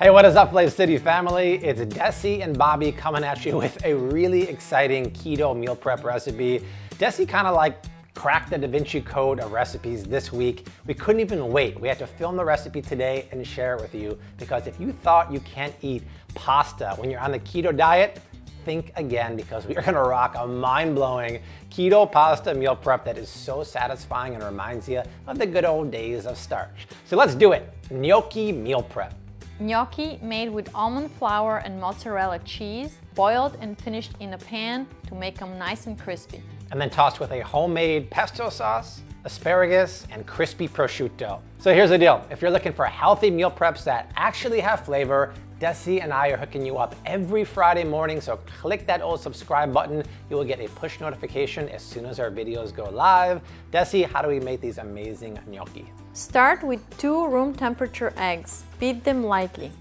Hey, what is up, Flav City family? It's Desi and Bobby coming at you with a really exciting keto meal prep recipe. Desi kind of like cracked the Da Vinci Code of recipes this week. We couldn't even wait. We had to film the recipe today and share it with you because if you thought you can't eat pasta when you're on the keto diet, think again, because we are gonna rock a mind-blowing keto pasta meal prep that is so satisfying and reminds you of the good old days of starch. So let's do it. Gnocchi meal prep. Gnocchi made with almond flour and mozzarella cheese, boiled and finished in a pan to make them nice and crispy. And then tossed with a homemade pesto sauce, asparagus, and crispy prosciutto. So here's the deal. If you're looking for healthy meal preps that actually have flavor, Desi and I are hooking you up every Friday morning, so click that old subscribe button. You will get a push notification as soon as our videos go live. Desi, how do we make these amazing gnocchi? Start with 2 room temperature eggs. Beat them lightly.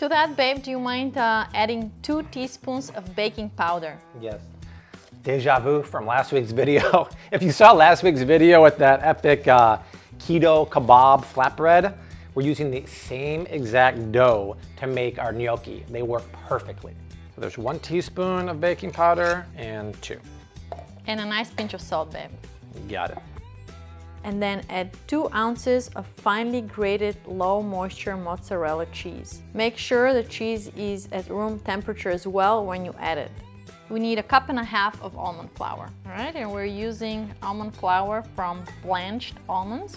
To that, babe, do you mind adding 2 teaspoons of baking powder? Yes. Deja vu from last week's video. If you saw last week's video with that epic keto kebab flatbread, we're using the same exact dough to make our gnocchi. They work perfectly. So there's 1 teaspoon of baking powder and 2. And a nice pinch of salt, babe. Got it. And then add 2 ounces of finely grated low moisture mozzarella cheese. Make sure the cheese is at room temperature as well when you add it. We need 1.5 cups of almond flour. All right, and we're using almond flour from blanched almonds.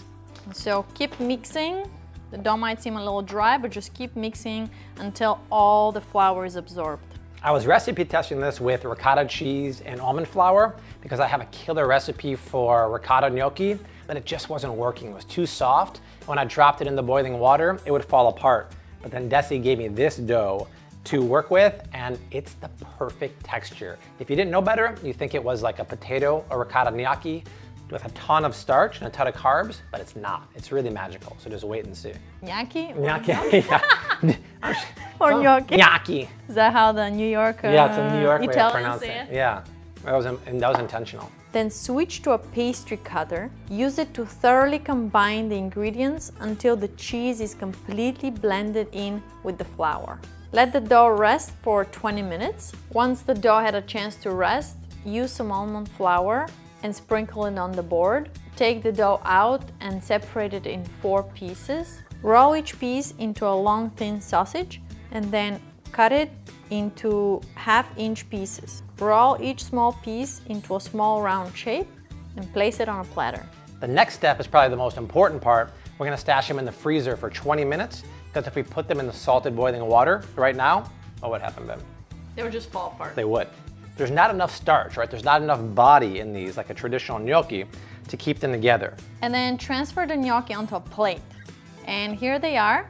So keep mixing. The dough might seem a little dry, but just keep mixing until all the flour is absorbed. I was recipe testing this with ricotta cheese and almond flour because I have a killer recipe for ricotta gnocchi, but it just wasn't working. It was too soft. When I dropped it in the boiling water, it would fall apart. But then Desi gave me this dough to work with, and it's the perfect texture. If you didn't know better, you think it was like a potato or ricotta gnocchi with a ton of starch and a ton of carbs, but it's not. It's really magical, so just wait and see. Gnocchi? Gnocchi, yeah. Or gnocchi? Gnocchi. Is that how the New York yeah, it's a New York way of Italians pronouncing say it. it? Yeah, that was intentional. Then switch to a pastry cutter. Use it to thoroughly combine the ingredients until the cheese is completely blended in with the flour. Let the dough rest for 20 minutes. Once the dough had a chance to rest, use some almond flour and sprinkle it on the board. Take the dough out and separate it in 4 pieces. Roll each piece into a long thin sausage and then cut it into 1/2-inch pieces. Roll each small piece into a small round shape and place it on a platter. The next step is probably the most important part. We're gonna stash them in the freezer for 20 minutes because if we put them in the salted boiling water right now, what would happen, Ben? They would just fall apart. They would. There's not enough starch, right? There's not enough body in these, like a traditional gnocchi, to keep them together. And then transfer the gnocchi onto a plate. And here they are.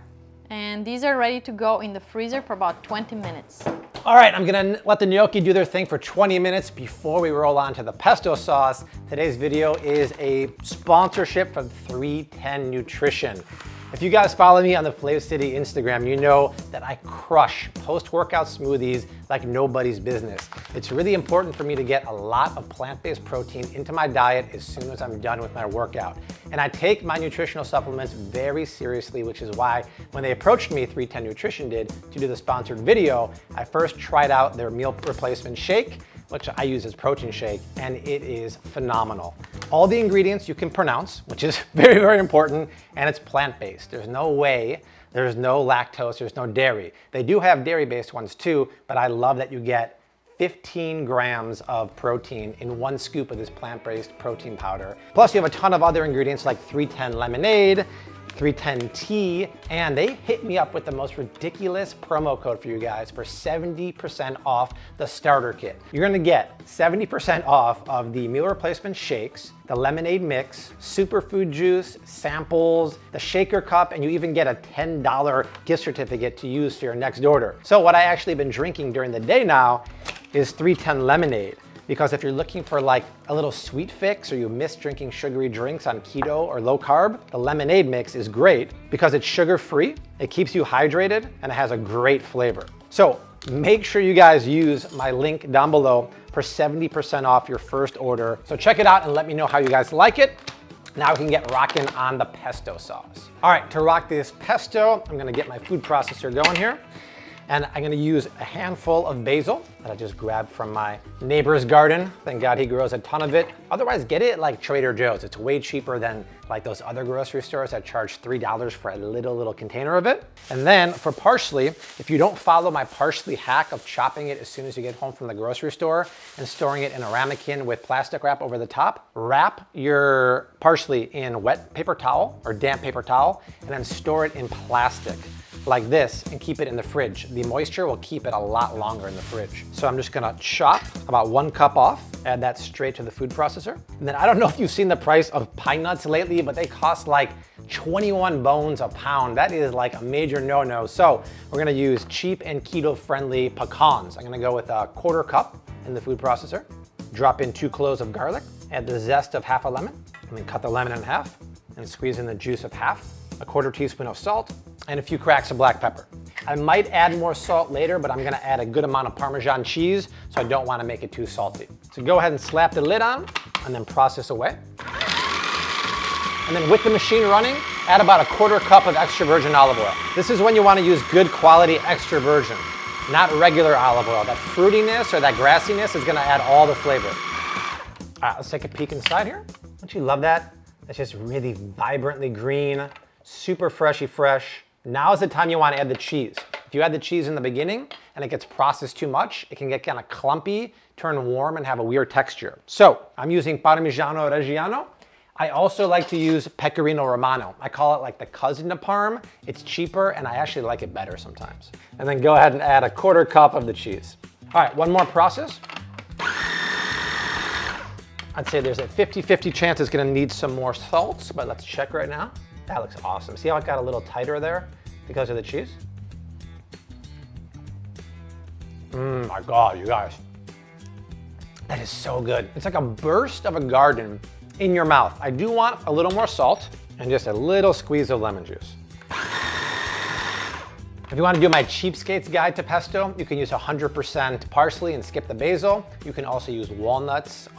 And these are ready to go in the freezer for about 20 minutes. All right, I'm gonna let the gnocchi do their thing for 20 minutes before we roll on to the pesto sauce. Today's video is a sponsorship from 310 Nutrition. If you guys follow me on the Flav City Instagram, you know that I crush post-workout smoothies like nobody's business. It's really important for me to get a lot of plant-based protein into my diet as soon as I'm done with my workout. And I take my nutritional supplements very seriously, which is why when they approached me, 310 Nutrition did, to do the sponsored video, I first tried out their meal replacement shake, which I use as protein shake, and it is phenomenal. All the ingredients you can pronounce, which is very, very important, and it's plant-based. There's no whey, there's no lactose, there's no dairy. They do have dairy-based ones too, but I love that you get 15 grams of protein in 1 scoop of this plant-based protein powder. Plus you have a ton of other ingredients like 310 lemonade, 310 tea, and they hit me up with the most ridiculous promo code for you guys for 70% off the starter kit. You're gonna get 70% off of the meal replacement shakes, the lemonade mix, superfood juice, samples, the shaker cup, and you even get a $10 gift certificate to use for your next order. So what I actually been drinking during the day now is 310 lemonade. Because if you're looking for like a little sweet fix or you miss drinking sugary drinks on keto or low carb, the lemonade mix is great because it's sugar-free, it keeps you hydrated, and it has a great flavor. So make sure you guys use my link down below for 70% off your first order. So check it out and let me know how you guys like it. Now we can get rocking on the pesto sauce. All right, to rock this pesto, I'm gonna get my food processor going here. And I'm gonna use a handful of basil that I just grabbed from my neighbor's garden. Thank God he grows a ton of it. Otherwise, get it at like Trader Joe's. It's way cheaper than like those other grocery stores that charge $3 for a little container of it. And then for parsley, if you don't follow my parsley hack of chopping it as soon as you get home from the grocery store and storing it in a ramekin with plastic wrap over the top, wrap your parsley in wet paper towel or damp paper towel and then store it in plastic like this and keep it in the fridge. The moisture will keep it a lot longer in the fridge. So I'm just gonna chop about 1 cup off, add that straight to the food processor. And then I don't know if you've seen the price of pine nuts lately, but they cost like 21 bones a pound. That is like a major no-no. So we're gonna use cheap and keto-friendly pecans. I'm gonna go with a 1/4 cup in the food processor. Drop in 2 cloves of garlic, add the zest of half a lemon, and then cut the lemon in half and squeeze in the juice of half, a 1/4 teaspoon of salt, and a few cracks of black pepper. I might add more salt later, but I'm gonna add a good amount of Parmesan cheese, so I don't wanna make it too salty. So go ahead and slap the lid on, and then process away. And then with the machine running, add about a 1/4 cup of extra virgin olive oil. This is when you wanna use good quality extra virgin, not regular olive oil. That fruitiness or that grassiness is gonna add all the flavor. All right, let's take a peek inside here. Don't you love that? It's just really vibrantly green, super freshy fresh. Now is the time you want to add the cheese. If you add the cheese in the beginning and it gets processed too much, it can get kind of clumpy, turn warm, and have a weird texture. So I'm using Parmigiano Reggiano. I also like to use Pecorino Romano. I call it like the cousin to Parm. It's cheaper and I actually like it better sometimes. And then go ahead and add a 1/4 cup of the cheese. All right, one more process. I'd say there's a 50-50 chance it's gonna need some more salt, but let's check right now. That looks awesome. See how it got a little tighter there because of the cheese? My God, you guys. That is so good. It's like a burst of a garden in your mouth. I do want a little more salt and just a little squeeze of lemon juice. If you want to do my cheapskates guide to pesto, you can use 100% parsley and skip the basil. You can also use walnuts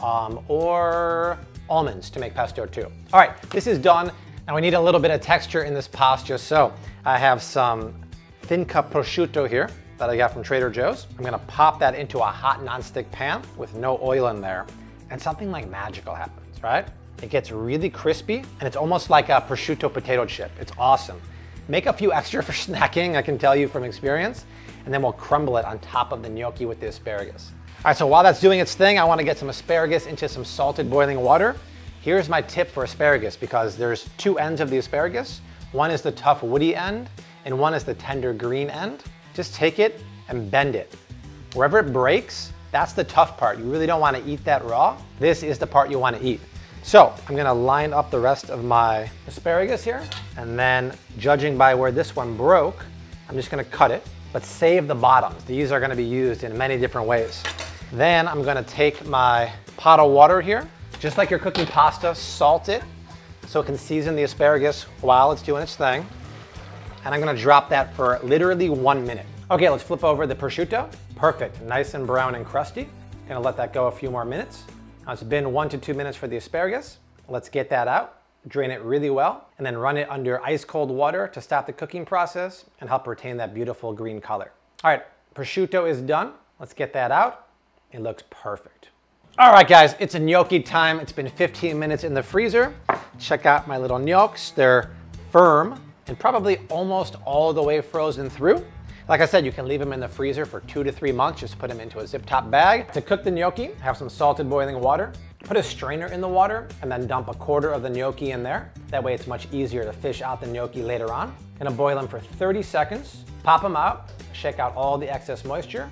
or almonds to make pesto too. All right, this is done. Now we need a little bit of texture in this pasta, so I have some thin cut prosciutto here that I got from Trader Joe's. I'm gonna pop that into a hot nonstick pan with no oil in there, and something like magical happens, right? It gets really crispy, and it's almost like a prosciutto potato chip. It's awesome. Make a few extra for snacking, I can tell you from experience, and then we'll crumble it on top of the gnocchi with the asparagus. All right, so while that's doing its thing, I wanna get some asparagus into some salted boiling water. Here's my tip for asparagus, because there's 2 ends of the asparagus. One is the tough woody end, and one is the tender green end. Just take it and bend it. Wherever it breaks, that's the tough part. You really don't want to eat that raw. This is the part you want to eat. So I'm gonna line up the rest of my asparagus here, and then judging by where this one broke, I'm just gonna cut it, but save the bottoms. These are gonna be used in many different ways. Then I'm gonna take my pot of water here, just like you're cooking pasta, salt it so it can season the asparagus while it's doing its thing. And I'm gonna drop that for literally 1 minute. Okay, let's flip over the prosciutto. Perfect, nice and brown and crusty. Gonna let that go a few more minutes. Now it's been 1 to 2 minutes for the asparagus. Let's get that out, drain it really well, and then run it under ice cold water to stop the cooking process and help retain that beautiful green color. All right, prosciutto is done. Let's get that out. It looks perfect. All right, guys, it's a gnocchi time. It's been 15 minutes in the freezer. Check out my little gnocchis. They're firm and probably almost all the way frozen through. Like I said, you can leave them in the freezer for 2 to 3 months. Just put them into a zip top bag. To cook the gnocchi, have some salted boiling water. Put a strainer in the water and then dump 1/4 of the gnocchi in there. That way it's much easier to fish out the gnocchi later on. Gonna boil them for 30 seconds. Pop them out, shake out all the excess moisture,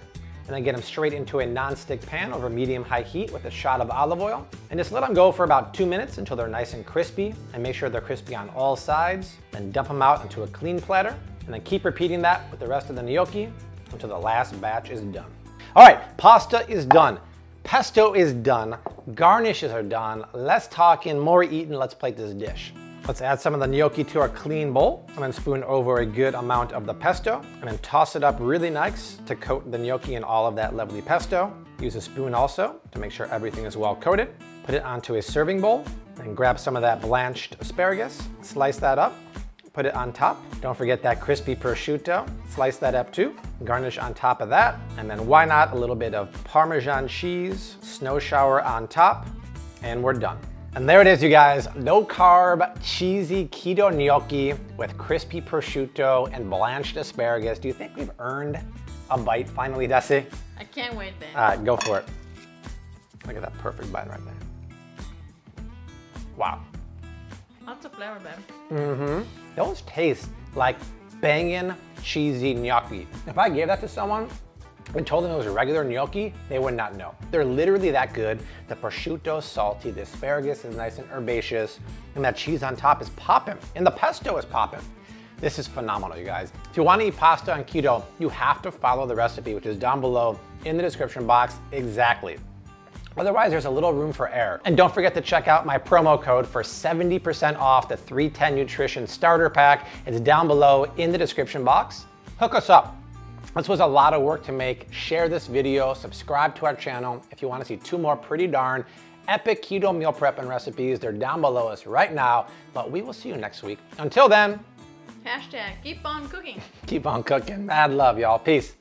and then get them straight into a non-stick pan over medium-high heat with a shot of olive oil. And just let them go for about 2 minutes until they're nice and crispy, and make sure they're crispy on all sides. Then dump them out into a clean platter, and then keep repeating that with the rest of the gnocchi until the last batch is done. All right, pasta is done. Pesto is done. Garnishes are done. Less talking, more eating. Let's plate this dish. Let's add some of the gnocchi to our clean bowl and then spoon over a good amount of the pesto and then toss it up really nice to coat the gnocchi in all of that lovely pesto. Use a spoon also to make sure everything is well coated. Put it onto a serving bowl And grab some of that blanched asparagus, slice that up, put it on top. Don't forget that crispy prosciutto, slice that up too. Garnish on top of that. And then why not a little bit of Parmesan cheese, snow shower on top, and we're done. And there it is, you guys. No carb, cheesy keto gnocchi with crispy prosciutto and blanched asparagus. Do you think we've earned a bite finally, Desi? I can't wait then. All right, go for it. Look at that perfect bite right there. Wow. Lots of flavor, babe. Mm-hmm. Those taste like banging cheesy gnocchi. If I gave that to someone and told them it was a regular gnocchi, they would not know. They're literally that good. The prosciutto is salty, the asparagus is nice and herbaceous, and that cheese on top is popping, and the pesto is popping. This is phenomenal, you guys. If you want to eat pasta on keto, you have to follow the recipe, which is down below in the description box exactly. Otherwise, there's a little room for error. And don't forget to check out my promo code for 70% off the 310 Nutrition Starter Pack. It's down below in the description box. Hook us up. This was a lot of work to make. Share this video, subscribe to our channel if you want to see 2 more pretty darn epic keto meal prep and recipes. They're down below us right now, but we will see you next week. Until then, Hashtag keep on cooking. keep on cooking. Mad love, y'all. Peace.